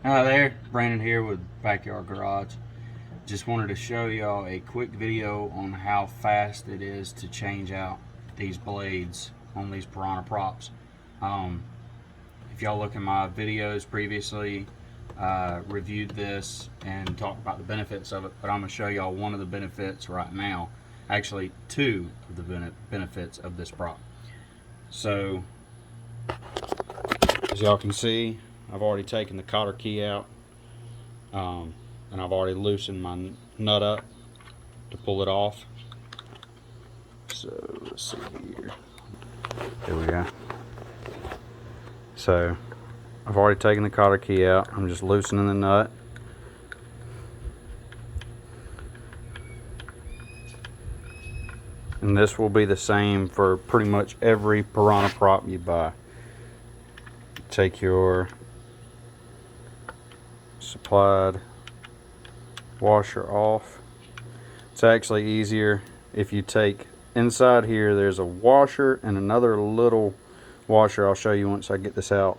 Hi there, Brandon here with Backyard Garage. Just wanted to show y'all a quick video on how fast it is to change out these blades on these Piranha props. Um, if y'all look at my videos previously, reviewed this and talked about the benefits of it, but I'm going to show y'all one of the benefits right now. Actually, two of the benefits of this prop. So, as y'all can see, I've already taken the cotter key out. And I've already loosened my nut up to pull it off. So let's see here. There we go. So I've already taken the cotter key out. I'm just loosening the nut. And this will be the same for pretty much every Piranha prop you buy. Take your supplied washer off. It's actually easier if you take inside here. There's a washer and another little washer I'll show you once I get this out,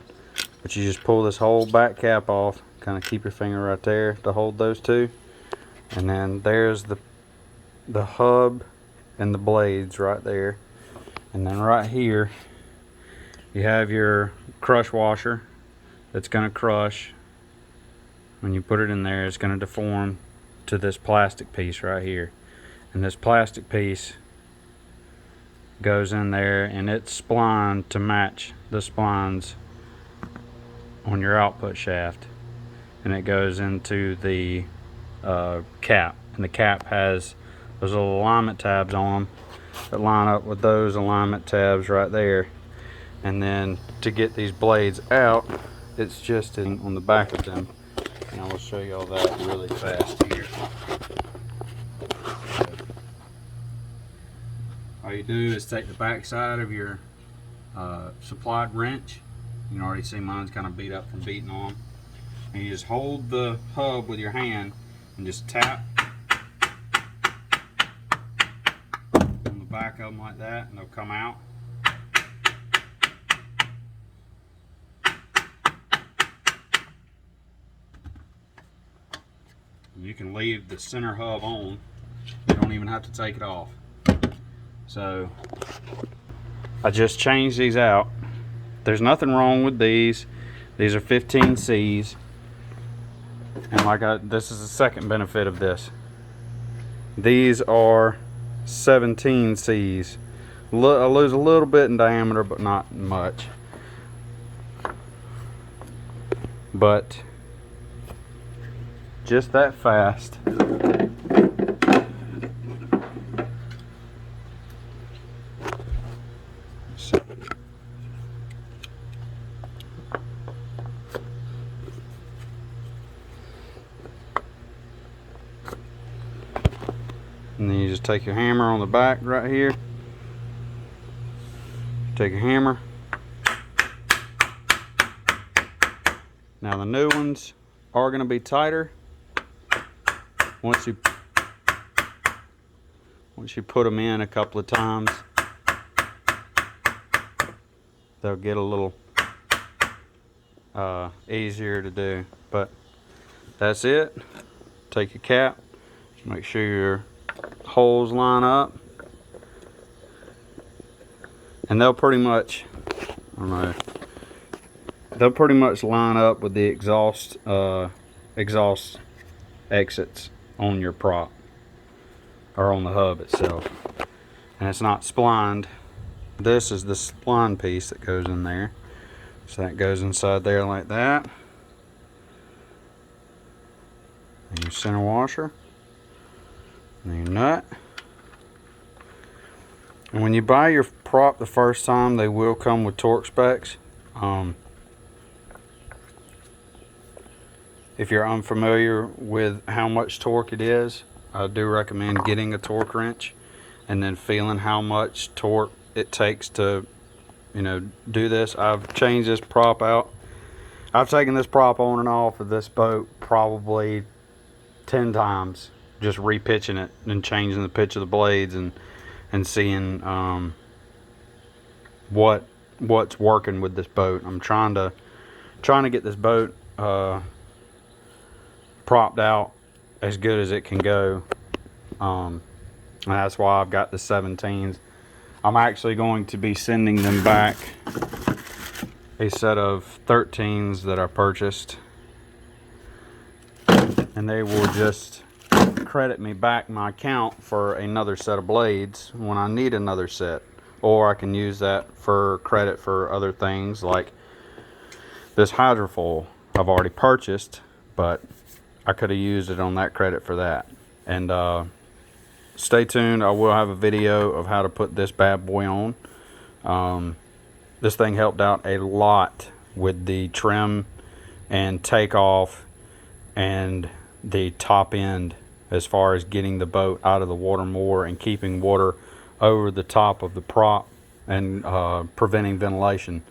but you just pull this whole back cap off, kind of keep your finger right there to hold those two, and then there's the hub and the blades right there. And then right here you have your crush washer that's going to crush. When you put it in there, it's going to deform to this plastic piece right here, and this plastic piece goes in there and it's splined to match the splines on your output shaft, and it goes into the cap, and the cap has those little alignment tabs on them that line up with those alignment tabs right there. And then to get these blades out, it's just on the back of them, and I will show you all that really fast here. All you do is take the back side of your supplied wrench. You can already see mine's kind of beat up from beating on, and you just hold the hub with your hand and just tap on the back of them like that, and they'll come out. You can leave the center hub on. You don't even have to take it off. So I just changed these out. There's nothing wrong with these. These are 15Cs. And this is the second benefit of this. These are 17Cs. I lose a little bit in diameter, but not much. But just that fast. And then you just take your hammer on the back right here. Take a hammer. Now the new ones are going to be tighter once you put them in a couple of times. They'll get a little easier to do, but that's it. Take your cap, make sure your holes line up, and they'll pretty much, I don't know, they'll pretty much line up with the exhaust exits on your prop, or on the hub itself. And it's not splined. This is the spline piece that goes in there, so that goes inside there like that. And your center washer, and your nut. And when you buy your prop the first time, they will come with torque specs. If you're unfamiliar with how much torque it is, I do recommend getting a torque wrench and then feeling how much torque it takes to, do this. I've changed this prop out. I've taken this prop on and off of this boat probably 10 times, just repitching it and changing the pitch of the blades and seeing what's working with this boat. I'm trying to get this boat propped out as good as it can go. And that's why I've got the 17s. I'm actually going to be sending them back a set of 13s that I purchased, and they will just credit me back my account for another set of blades when I need another set, or I can use that for credit for other things like this hydrofoil I've already purchased, but I could have used it on that credit for that. And stay tuned. I will have a video of how to put this bad boy on. This thing helped out a lot with the trim and takeoff and the top end, as far as getting the boat out of the water more and keeping water over the top of the prop and preventing ventilation.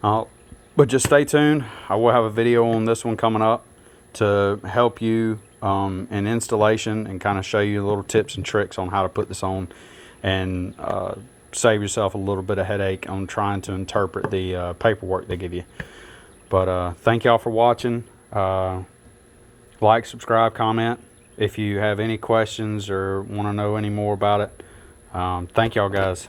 But just stay tuned. I will have a video on this one coming up to help you in installation and kind of show you little tips and tricks on how to put this on, and save yourself a little bit of headache on trying to interpret the paperwork they give you. But thank y'all for watching. Like, subscribe, comment if you have any questions or want to know any more about it. Thank y'all guys.